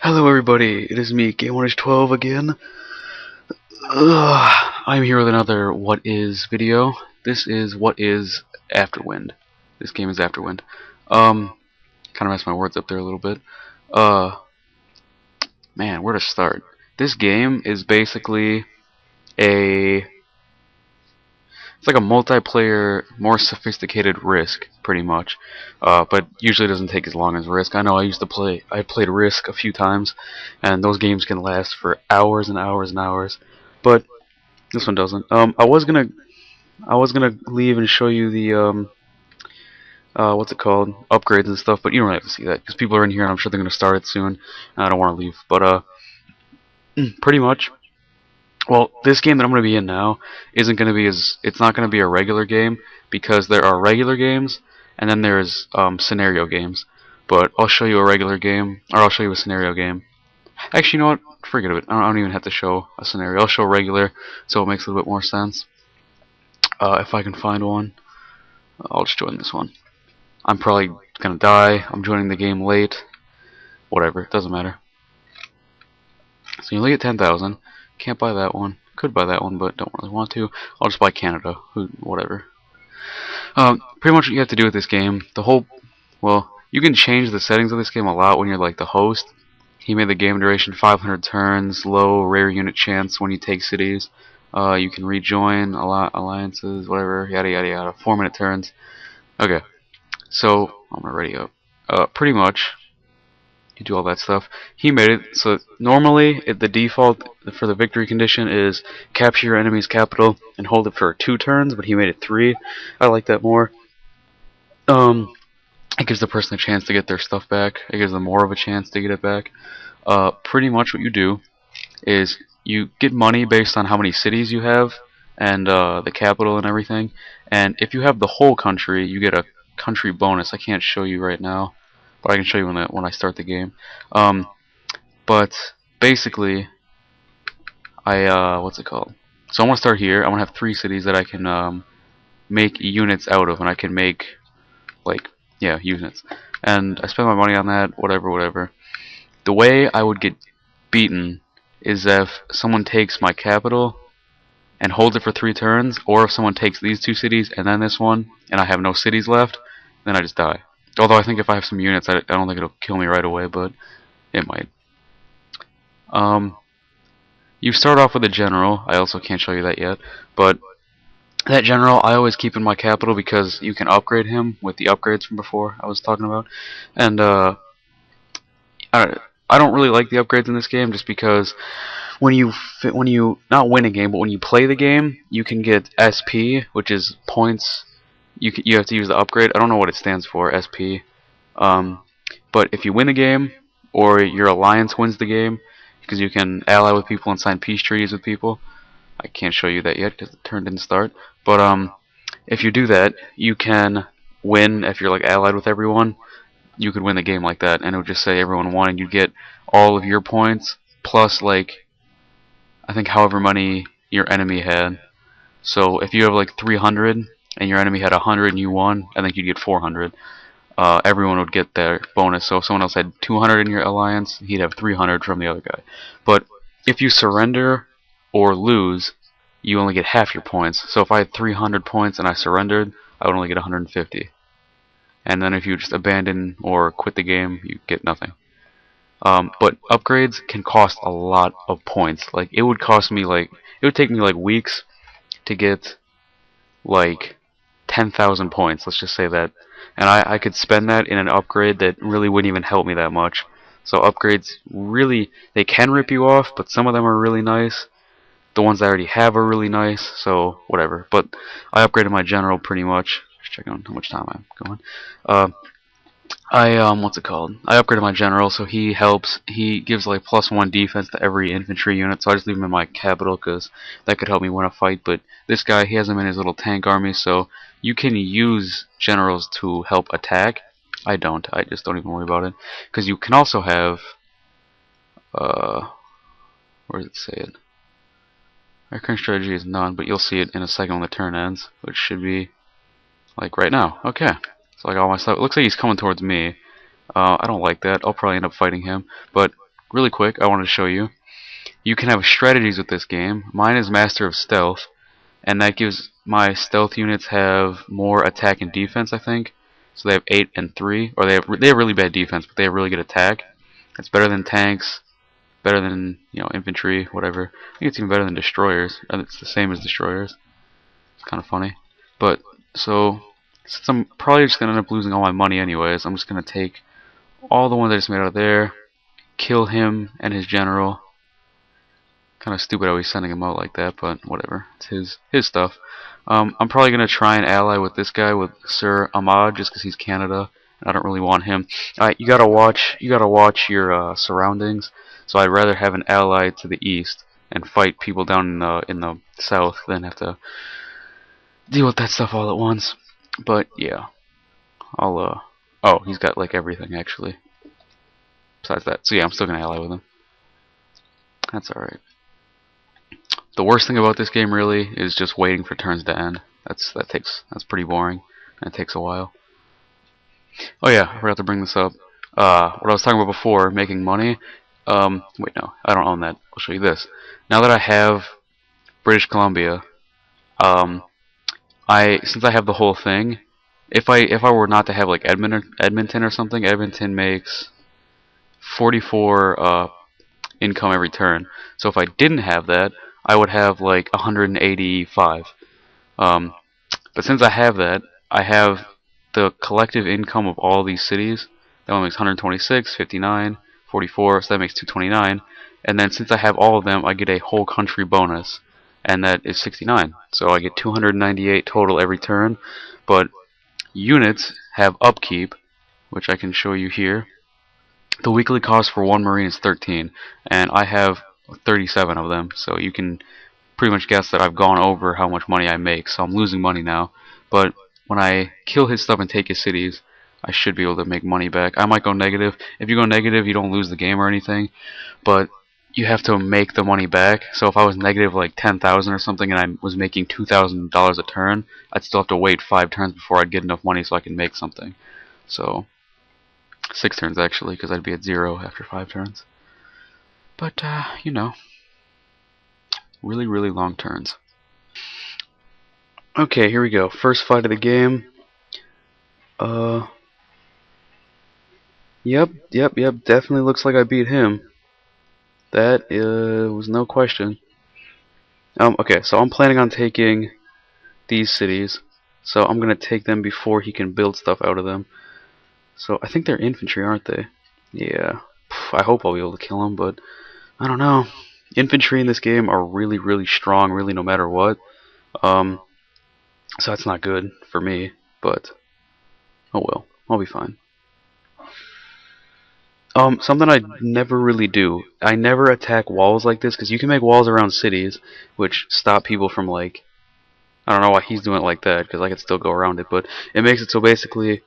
Hello everybody, it is me, Game12 again. I'm here with another What Is video. This is What Is Afterwind. This game is Afterwind. Kinda messed my words up there a little bit. Man, where to start? This game is basically a... It's like a multiplayer, more sophisticated Risk, pretty much. But usually doesn't take as long as Risk. I know I played Risk a few times, and those games can last for hours and hours and hours. But this one doesn't. I was gonna leave and show you the what's it called, upgrades and stuff, but you don't really have to see that because people are in here and I'm sure they're gonna start it soon. And I don't want to leave, but pretty much. Well, this game that I'm going to be in now isn't going to be it's not going to be a regular game because there are regular games and then there's scenario games. But I'll show you a regular game, or I'll show you a scenario game. Actually, you know what? Forget it. I don't even have to show a scenario. I'll show regular, so it makes a little bit more sense. If I can find one, I'll just join this one. I'm probably going to die. I'm joining the game late. Whatever. It doesn't matter. So you only get 10,000. Can't buy that one. Could buy that one, but don't really want to. I'll just buy Canada. Whatever. Pretty much what you have to do with this game, well, you can change the settings of this game a lot when you're like the host. He made the game duration 500 turns, low rare unit chance when you take cities. You can rejoin alliances, whatever, yada yada yada. 4-minute turns. Okay, so I'm already up. Pretty much. You do all that stuff. He made it so normally the default for the victory condition is capture your enemy's capital and hold it for 2 turns, but he made it 3. I like that more. It gives the person a chance to get their stuff back. It gives them more of a chance to get it back. Pretty much what you do is you get money based on how many cities you have and the capital and everything. And if you have the whole country, you get a country bonus. I can't show you right now, but I can show you when I start the game. But basically, what's it called? So I want to start here. I want to have 3 cities that I can make units out of, and I can make units. And I spend my money on that. Whatever. The way I would get beaten is if someone takes my capital and holds it for 3 turns, or if someone takes these 2 cities and then this one, and I have no cities left, then I just die. Although I think if I have some units, I don't think it'll kill me right away, but it might. You start off with a general. I also can't show you that yet, but that general I always keep in my capital because you can upgrade him with the upgrades from before I was talking about. And I don't really like the upgrades in this game just because when you not win a game, but when you play the game, you can get SP, which is points. You have to use the upgrade. I don't know what it stands for, SP. But if you win the game, or your alliance wins the game, because you can ally with people and sign peace treaties with people. I can't show you that yet because the turn didn't start. But if you do that, you can win if you're like allied with everyone. You could win the game like that, and it would just say everyone won, and you'd get all of your points plus like I think however many your enemy had. So if you have like 300 and your enemy had 100 and you won, I think you'd get 400. Everyone would get their bonus. So if someone else had 200 in your alliance, he'd have 300 from the other guy. But if you surrender or lose, you only get half your points. So if I had 300 points and I surrendered, I would only get 150. And then if you just abandon or quit the game, you get nothing. But upgrades can cost a lot of points. Like it would take me like weeks to get like 10,000 points. Let's just say that. And I could spend that in an upgrade that really wouldn't even help me that much. So upgrades really, they can rip you off, but some of them are really nice. The ones I already have are really nice, so whatever. But I upgraded my general pretty much. Just checking on how much time I'm going. What's it called? I upgraded my general, so he helps. He gives like +1 defense to every infantry unit, so I just leave him in my capital because that could help me win a fight. But this guy, he has him in his little tank army, so you can use generals to help attack. I don't. I just don't even worry about it because you can also have. Where does it say it? Our current strategy is none, but you'll see it in a second when the turn ends, which should be like right now. Okay. So like all my stuff. It looks like he's coming towards me. I don't like that. I'll probably end up fighting him. But really quick, I wanted to show you. You can have strategies with this game. Mine is Master of Stealth, and that gives my stealth units have more attack and defense, I think. So they have 8 and 3, or they have really bad defense, but they have really good attack. It's better than tanks, better than infantry, whatever. I think it's even better than destroyers, and it's the same as destroyers. It's kind of funny, but so since I'm probably just gonna end up losing all my money anyways, I'm just gonna take all the ones I just made out of there, kill him and his general. Kind of stupid how he's sending him out like that, but whatever. It's his stuff. I'm probably gonna try and ally with this guy, with Sir Ahmad, just because he's Canada, and I don't really want him. You gotta watch your surroundings. So I'd rather have an ally to the east and fight people down in the south than have to deal with that stuff all at once. But yeah, oh, he's got like everything actually. Besides that, so yeah, I'm still gonna ally with him. That's all right. The worst thing about this game really is just waiting for turns to end. That's pretty boring, and it takes a while. Oh yeah, I forgot to bring this up. What I was talking about before, making money. Wait, no, I don't own that. I'll show you this. Now that I have British Columbia, since I have the whole thing, if I were not to have like Edmonton or something, Edmonton makes 44 income every turn. So if I didn't have that, I would have like 185. But since I have that, I have the collective income of all these cities. That one makes 126, 59, 44, so that makes 229. And then since I have all of them, I get a whole country bonus, and that is 69. So I get 298 total every turn. But units have upkeep, which I can show you here. The weekly cost for one Marine is 13, and I have 37 of them, so you can pretty much guess that I've gone over how much money I make, so I'm losing money now. But when I kill his stuff and take his cities, I should be able to make money back. I might go negative. If you go negative, you don't lose the game or anything, but you have to make the money back. So if I was negative like 10,000 or something and I was making $2,000 a turn, I'd still have to wait 5 turns before I'd get enough money so I can make something. So 6 turns actually, because I'd be at 0 after 5 turns. But, really, really long turns. Okay, here we go. First fight of the game. Yep, definitely looks like I beat him. That was no question. Okay, so I'm planning on taking these cities. So I'm gonna take them before he can build stuff out of them. So I think they're infantry, aren't they? Yeah. I hope I'll be able to kill them, but I don't know. Infantry in this game are really, really strong, really no matter what. So that's not good for me, but oh well, I'll be fine. Something I never really do. I never attack walls like this, because you can make walls around cities, which stop people from, like, I don't know why he's doing it like that, because I could still go around it, but it makes it so basically,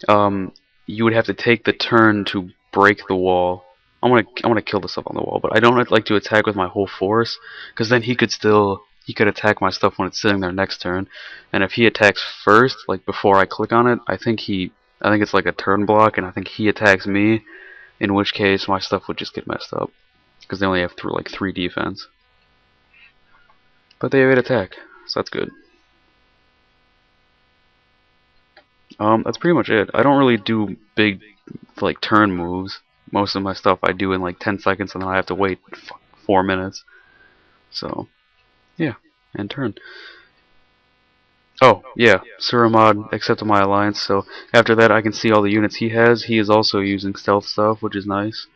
you would have to take the turn to break the wall. I'm gonna kill the stuff on the wall, but I don't like to attack with my whole force, because then he could attack my stuff when it's sitting there next turn, and if he attacks first, like before I click on it, I think it's like a turn block, and I think he attacks me, in which case my stuff would just get messed up, because they only have like 3 defense. But they have 8 attack, so that's good. That's pretty much it. I don't really do big, like, turn moves. Most of my stuff I do in like 10 seconds, and then I have to wait 4 minutes. So, yeah, and turn. Oh, yeah, Sir Ahmad accepted my alliance, so after that I can see all the units he has. He is also using stealth stuff, which is nice.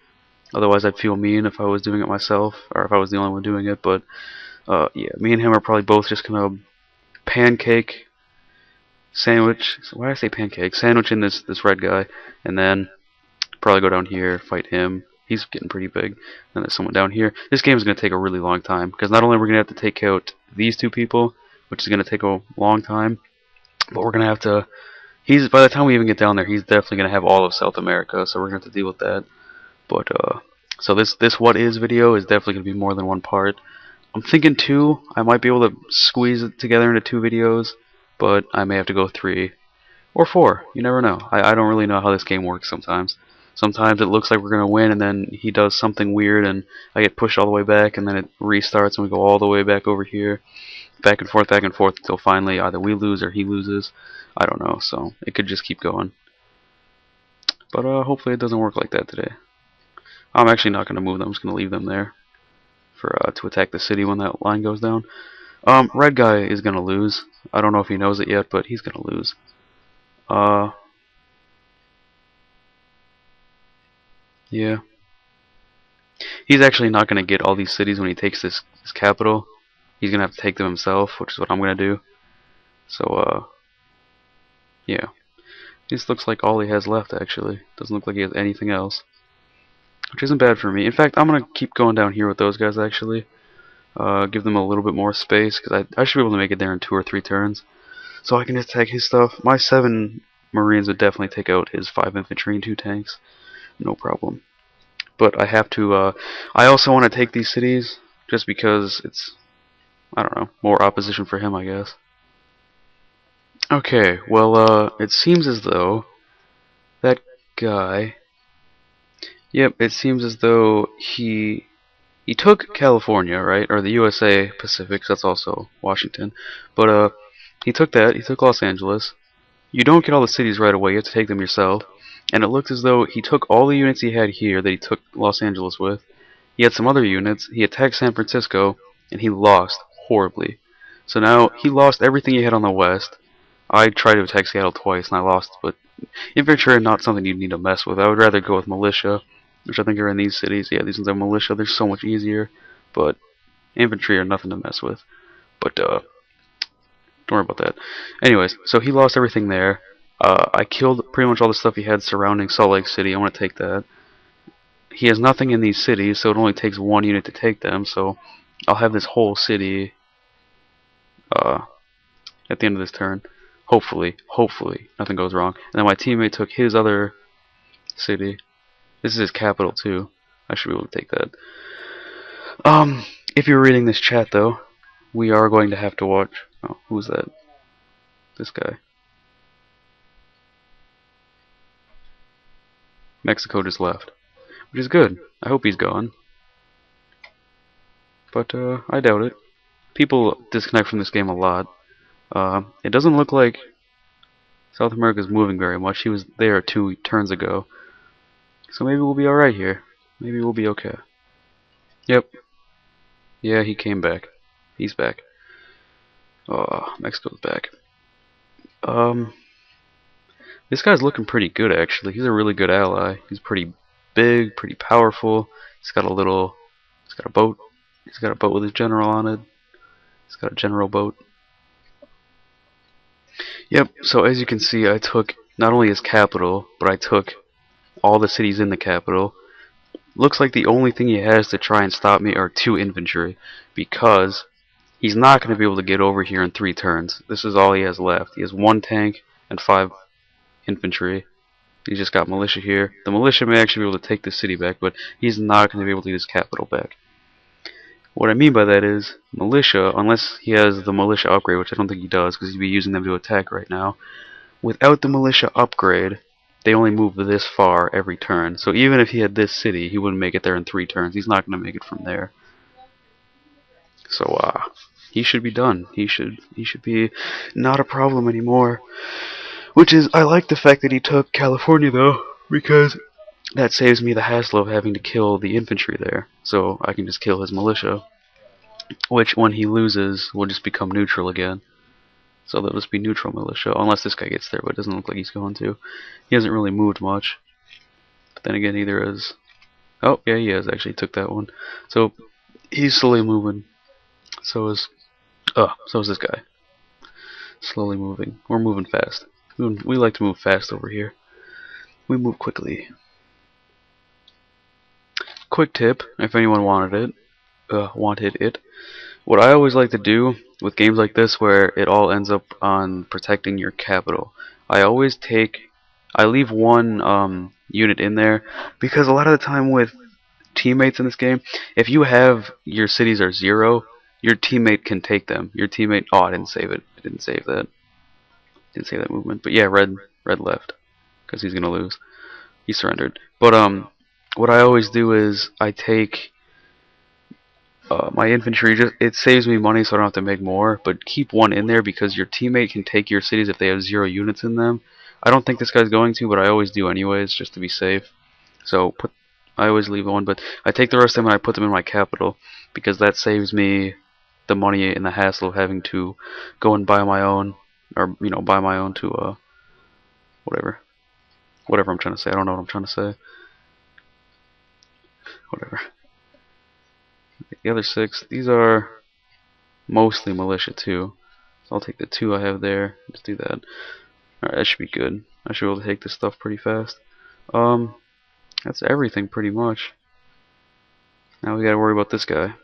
Otherwise I'd feel mean if I was doing it myself, or if I was the only one doing it, but, yeah, me and him are probably both just gonna pancake, sandwich, why did I say pancake? Sandwich in this red guy, and then probably go down here, fight him. He's getting pretty big. And there's someone down here. This game is going to take a really long time, because not only are we going to have to take out these 2 people, which is going to take a long time, but we're going to have to... by the time we even get down there, he's definitely going to have all of South America, so we're going to have to deal with that. But, so this What Is video is definitely going to be more than 1 part. I'm thinking 2. I might be able to squeeze it together into 2 videos, but I may have to go 3 or 4. You never know. I don't really know how this game works sometimes. Sometimes it looks like we're going to win, and then he does something weird, and I get pushed all the way back, and then it restarts, and we go all the way back over here. Back and forth, until finally either we lose or he loses. I don't know, so it could just keep going. But hopefully it doesn't work like that today. I'm actually not going to move them. I'm just going to leave them there for to attack the city when that line goes down. Red guy is going to lose. I don't know if he knows it yet, but he's going to lose. Yeah. He's actually not going to get all these cities when he takes this capital. He's going to have to take them himself, which is what I'm going to do. So, yeah. This looks like all he has left, actually. Doesn't look like he has anything else. Which isn't bad for me. In fact, I'm going to keep going down here with those guys, actually. Give them a little bit more space, because I should be able to make it there in 2 or 3 turns. So I can attack his stuff. My 7 Marines would definitely take out his 5 infantry and 2 tanks. No problem. But I have to, I also want to take these cities, just because it's, I don't know, more opposition for him, I guess. Okay, well, it seems as though that guy, yep, it seems as though he took California, right, or the USA Pacific, that's also Washington, but, he took that, he took Los Angeles. You don't get all the cities right away, you have to take them yourself, and it looked as though he took all the units he had here that he took Los Angeles with. He had some other units, he attacked San Francisco, and he lost horribly. So now, he lost everything he had on the west. I tried to attack Seattle twice and I lost, but infantry are not something you need to mess with. I would rather go with militia, which I think are in these cities. Yeah, these ones are militia, they're so much easier, but infantry are nothing to mess with. But, don't worry about that. Anyways, so he lost everything there. I killed pretty much all the stuff he had surrounding Salt Lake City. I want to take that. He has nothing in these cities, so it only takes 1 unit to take them, so I'll have this whole city at the end of this turn. Hopefully, nothing goes wrong. And then my teammate took his other city. This is his capital too. I should be able to take that. If you're reading this chat though, we are going to have to watch. Oh, who's that? This guy. Mexico just left, which is good. I hope he's gone. But I doubt it. People disconnect from this game a lot. It doesn't look like South America's moving very much. He was there 2 turns ago. So maybe we'll be alright here. Maybe we'll be okay. Yep. Yeah, he came back. He's back. Oh, Mexico's back. This guy's looking pretty good actually. He's a really good ally. He's pretty big, pretty powerful. He's got a little, he's got a boat. He's got a boat with his general on it. He's got a general boat. Yep, so as you can see, I took not only his capital, but I took all the cities in the capital. Looks like the only thing he has to try and stop me are 2 infantry, because he's not going to be able to get over here in 3 turns. This is all he has left. He has 1 tank and 5 infantry. He's just got militia here. The militia may actually be able to take the city back, but he's not going to be able to get his capital back. What I mean by that is, militia, unless he has the militia upgrade, which I don't think he does, because he'd be using them to attack right now, without the militia upgrade, they only move this far every turn. So even if he had this city, he wouldn't make it there in 3 turns. He's not going to make it from there. So, he should be done. He should be not a problem anymore. Which is, I like the fact that he took California, though, because that saves me the hassle of having to kill the infantry there. So I can just kill his militia, which when he loses will just become neutral again. So they'll just be neutral militia, unless this guy gets there, but it doesn't look like he's going to. He hasn't really moved much. But then again, neither is... Oh, yeah, he has actually took that one. So he's slowly moving. So is this guy. Slowly moving. We're moving fast. We like to move fast over here. We move quickly. Quick tip, if anyone wanted it. What I always like to do with games like this where it all ends up on protecting your capital, I leave 1 unit in there, because a lot of the time with teammates in this game, if you have your cities are 0, your teammate can take them. Your teammate, oh, I didn't save it. I didn't save that. Didn't save that movement. But yeah, red left, because he's gonna lose. he surrendered. But what I always do is I take my infantry. It saves me money, so I don't have to make more. But keep one in there because your teammate can take your cities if they have 0 units in them. I don't think this guy's going to, but I always do anyways, just to be safe. So I always leave one, but I take the rest of them and I put them in my capital because that saves me the money and the hassle of having to go and buy my own, or buy my own to whatever I'm trying to say. I don't know what I'm trying to say. Whatever. The other 6, these are mostly militia too. So I'll take the 2 I have there. Just do that. Alright, that should be good. I should be able to take this stuff pretty fast. That's everything pretty much. Now we gotta worry about this guy.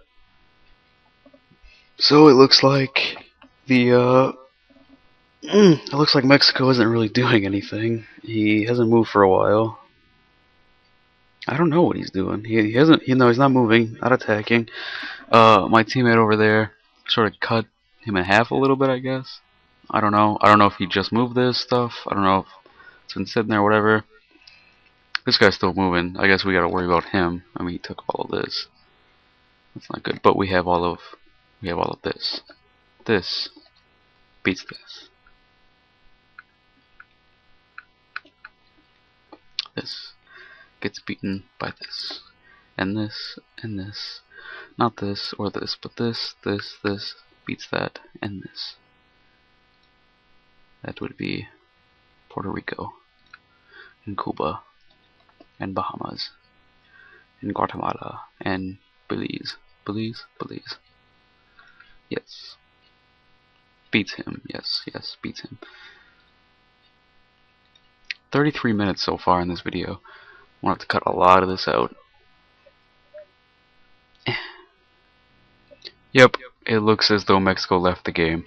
So it looks like it looks like Mexico isn't really doing anything. He hasn't moved for a while. I don't know what he's doing. He hasn't. He's not moving, not attacking. My teammate over there sort of cut him in half a little bit, I guess. I don't know. I don't know if he just moved this stuff. I don't know if it's been sitting there or whatever. This guy's still moving. I guess we gotta worry about him. I mean, he took all of this. That's not good. But we have all of this. This beats this. This gets beaten by this. And this, and this. Not this or this, but this beats that, and this. That would be Puerto Rico, and Cuba, and Bahamas, and Guatemala, and Belize. Belize? Yes. Beats him. Yes, beats him. 33 minutes so far in this video. We'll have to cut a lot of this out. Yep, it looks as though Mexico left the game.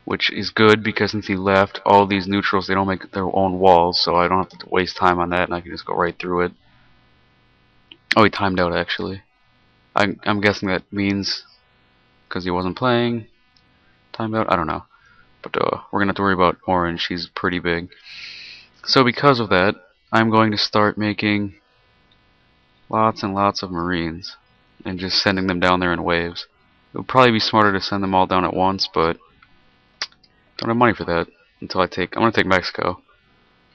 Which is good because since he left, all these neutrals, they don't make their own walls, so I don't have to waste time on that and I can just go right through it. Oh, he timed out actually. I'm guessing that means because he wasn't playing. Timed out? I don't know. But we're going to have to worry about Orange. He's pretty big. So because of that, I'm going to start making lots and lots of Marines and just sending them down there in waves. It would probably be smarter to send them all down at once, but don't have money for that until I'm going to take Mexico.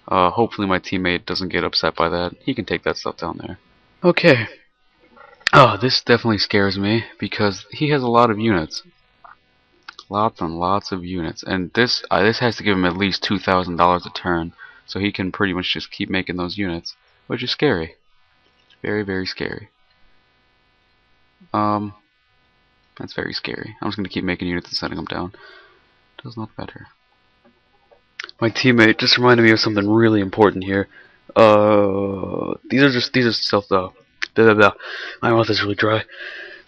Hopefully my teammate doesn't get upset by that. He can take that stuff down there. Okay. Oh, this definitely scares me because he has a lot of units. Lots and lots of units. And this has to give him at least $2,000 a turn. So he can pretty much just keep making those units. Which is scary. Very, very scary. That's very scary. I'm just going to keep making units and sending them down. Does not matter. My teammate just reminded me of something really important here. These are stealth. My mouth is really dry.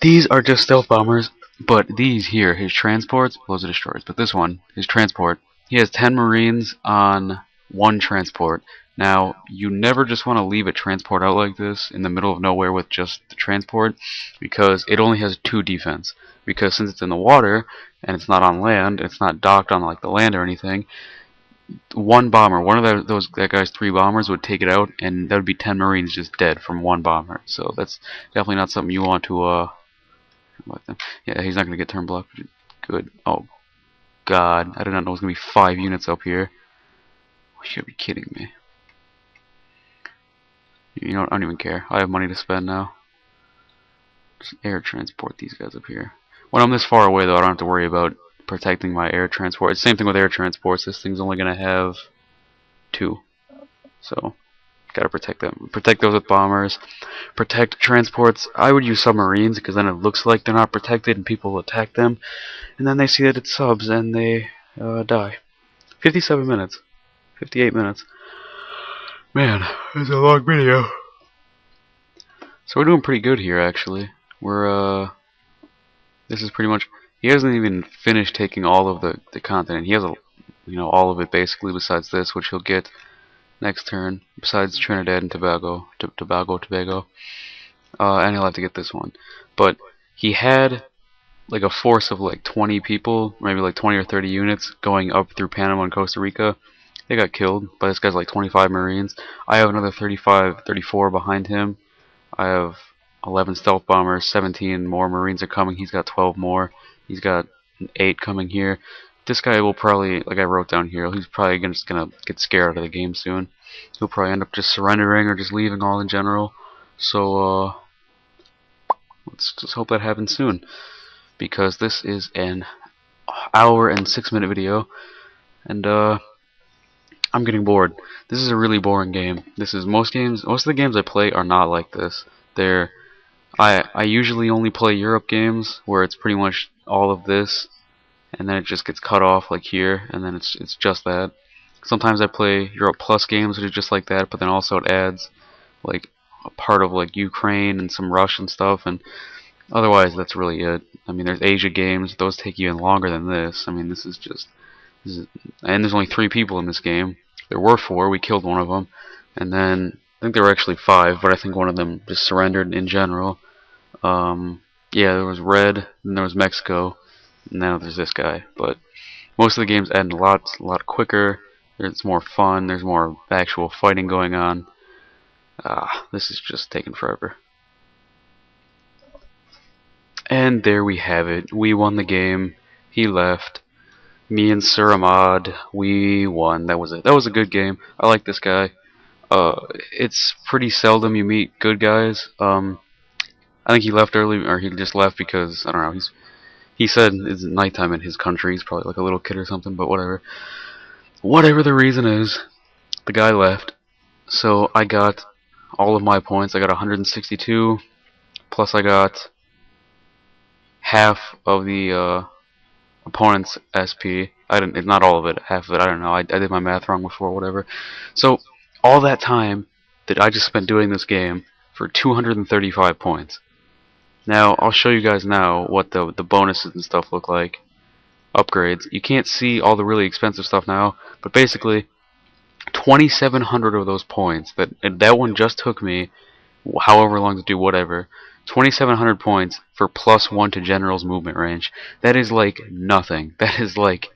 These are just stealth bombers, but these here, his transports, blows or destroys. But this one, his transport, he has 10 Marines on 1 transport. Now, you never just want to leave a transport out like this in the middle of nowhere with just the transport, because it only has 2 defense. Because since it's in the water and it's not on land, it's not docked on like the land or anything. One bomber, that guy's 3 bombers would take it out, and that would be 10 Marines just dead from 1 bomber. So that's definitely not something you want to. Yeah, he's not gonna get turn blocked. Good. Oh God, I did not know it was gonna be 5 units up here. You should be kidding me. You know what? I don't even care. I have money to spend now. Just air transport these guys up here. When I'm this far away, though, I don't have to worry about protecting my air transport. It's the same thing with air transports. This thing's only gonna have 2, so gotta protect them. Protect those with bombers. Protect transports. I would use submarines because then it looks like they're not protected and people will attack them, and then they see that it's subs and they die. 57 minutes. 58 minutes. Man, this is a long video. So we're doing pretty good here, actually. We're this is pretty much. He hasn't even finished taking all of the continent. He has all of it basically, besides this, which he'll get next turn. Besides Trinidad and Tobago, and he'll have to get this one. But he had like a force of like 20 people, maybe like 20 or 30 units going up through Panama and Costa Rica, They got killed by this guy's like 25 Marines. I have another 35, 34 behind him. I have 11 stealth bombers, 17 more Marines are coming. He's got 12 more. He's got 8 coming here. This guy will probably, like I wrote down here, he's probably just gonna get scared out of the game soon. He'll probably end up just surrendering or just leaving all in general. So, let's just hope that happens soon, because this is an hour and 6-minute video, and I'm getting bored. This is a really boring game. This is most of the games I play are not like this. I usually only play Europe games where it's pretty much all of this, and then it just gets cut off like here, and then it's just that. Sometimes I play Europe Plus games which is just like that, but then also it adds like a part of like Ukraine and some Russian stuff, and otherwise that's really it. I mean, there's Asia games, those take even longer than this. I mean, and there's only 3 people in this game. There were 4, we killed one of them, and then I think there were actually 5, but I think one of them just surrendered in general. Yeah, there was Red, and there was Mexico, and now there's this guy. But most of the games end a lot quicker. It's more fun. There's more actual fighting going on. This is just taking forever. And there we have it. We won the game. He left. Me and Sir Ahmad, we won. That was it. That was a good game. I like this guy. It's pretty seldom you meet good guys. I think he left early, or he just left because I don't know. He said it's nighttime in his country. He's probably like a little kid or something. But whatever. Whatever the reason is, the guy left. So I got all of my points. I got 162, plus I got half of the opponent's SP. It's not all of it, half of it. I don't know. I did my math wrong before, whatever. So all that time that I just spent doing this game for 235 points. Now I'll show you guys now what the bonuses and stuff look like. Upgrades. You can't see all the really expensive stuff now, but basically 2,700 of those points that one just took me however long to do whatever. 2,700 points for +1 to General's movement range. That is like nothing. That is like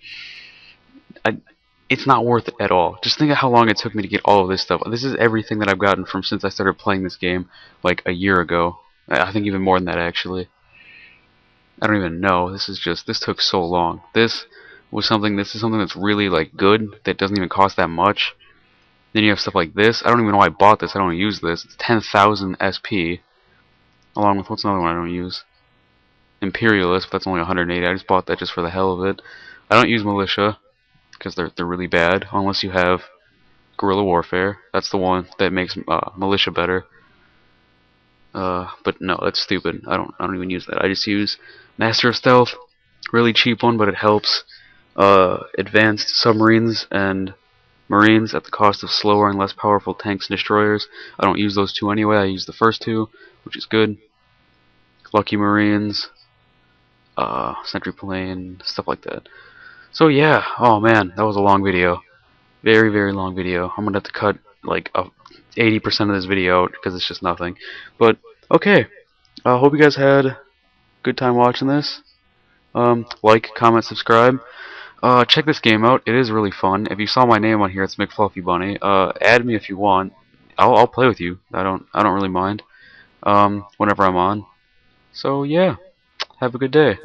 it's not worth it at all. Just think of how long it took me to get all of this stuff. This is everything that I've gotten from since I started playing this game like a year ago. I think even more than that actually. I don't even know. This took so long. This is something that's really like good that doesn't even cost that much. Then you have stuff like this. I don't even know why I bought this. I don't use this. It's 10,000 SP. Along with, what's another one I don't use? Imperialist, but that's only 180. I just bought that just for the hell of it. I don't use militia because they're really bad unless you have guerrilla warfare. That's the one that makes militia better. But no, that's stupid. I don't even use that. I just use Master of Stealth, really cheap one, but it helps. Advanced submarines and Marines at the cost of slower and less powerful tanks and destroyers. I don't use those 2 anyway. I use the first 2, which is good. Lucky Marines, Sentry Plane, stuff like that. So yeah, oh man, that was a long video. Very, very long video. I'm gonna have to cut like 80% of this video out because it's just nothing. But okay, I hope you guys had a good time watching this. Like, comment, subscribe. Check this game out. It is really fun. If you saw my name on here, it's McFluffy Bunny. Add me if you want. I'll play with you. I don't really mind. Whenever I'm on. So yeah, have a good day.